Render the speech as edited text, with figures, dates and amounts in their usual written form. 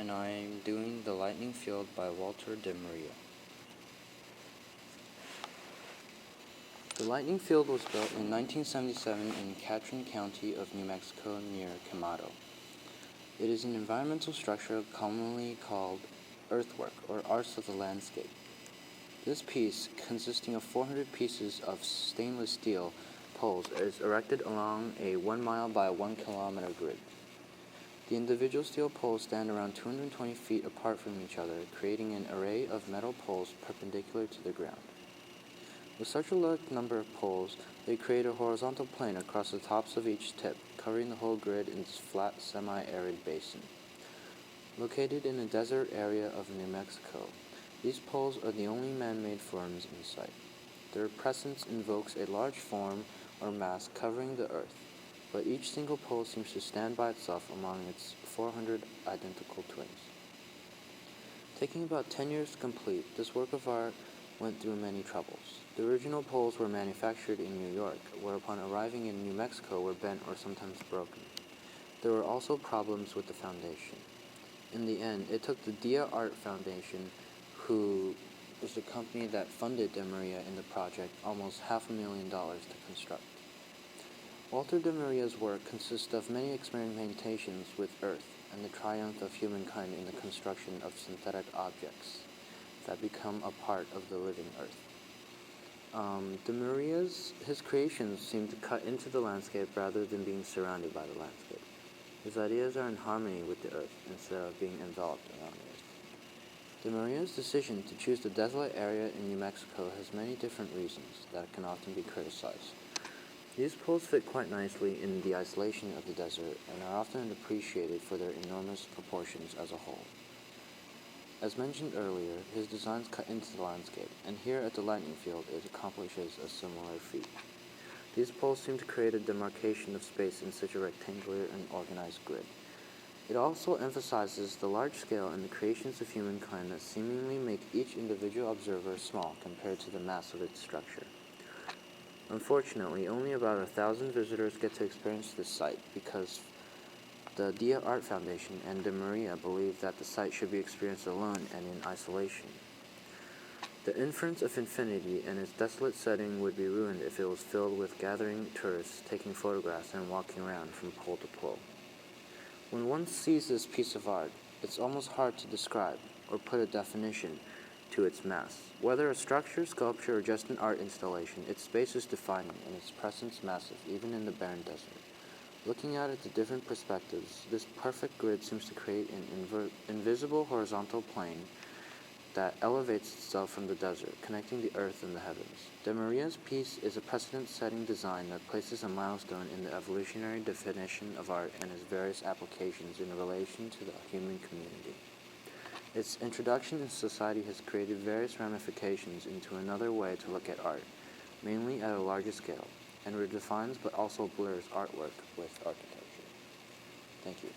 and I'm doing The Lightning Field by Walter de Maria. The Lightning Field was built in 1977 in Catron County of New Mexico near Quemado. It is an environmental structure commonly called earthwork or arts of the landscape. This piece, consisting of 400 pieces of stainless steel poles, is erected along a 1 mile by 1 kilometer grid. The individual steel poles stand around 220 feet apart from each other, creating an array of metal poles perpendicular to the ground. With such a large number of poles, they create a horizontal plane across the tops of each tip, covering the whole grid in this flat, semi-arid basin. Located in a desert area of New Mexico, these poles are the only man-made forms in sight. Their presence invokes a large form or mass covering the earth, but each single pole seems to stand by itself among its 400 identical twins. Taking about 10 years to complete, this work of art went through many troubles. The original poles were manufactured in New York, where upon arriving in New Mexico were bent or sometimes broken. There were also problems with the foundation. In the end, it took the Dia Art Foundation, who was the company that funded de Maria in the project, almost $500,000 to construct. Walter de Maria's work consists of many experimentations with Earth and the triumph of humankind in the construction of synthetic objects that become a part of the living Earth. De Maria's creations seem to cut into the landscape rather than being surrounded by the landscape. His ideas are in harmony with the Earth instead of being enveloped around the Earth. De Maria's decision to choose the desolate area in New Mexico has many different reasons that can often be criticized. These poles fit quite nicely in the isolation of the desert and are often appreciated for their enormous proportions as a whole. As mentioned earlier, his designs cut into the landscape, and here at the Lightning Field it accomplishes a similar feat. These poles seem to create a demarcation of space in such a rectangular and organized grid. It also emphasizes the large scale and the creations of humankind that seemingly make each individual observer small compared to the mass of its structure. Unfortunately, only about 1,000 visitors get to experience this site because the Dia Art Foundation and de Maria believe that the site should be experienced alone and in isolation. The inference of infinity and its desolate setting would be ruined if it was filled with gathering tourists taking photographs and walking around from pole to pole. When one sees this piece of art, it's almost hard to describe or put a definition to its mass. Whether a structure, sculpture, or just an art installation, its space is defining and its presence massive, even in the barren desert. Looking at it to different perspectives, this perfect grid seems to create an invisible horizontal plane that elevates itself from the desert, connecting the earth and the heavens. De Maria's piece is a precedent-setting design that places a milestone in the evolutionary definition of art and its various applications in relation to the human community. Its introduction in society has created various ramifications into another way to look at art, mainly at a larger scale, and redefines but also blurs artwork with architecture. Thank you.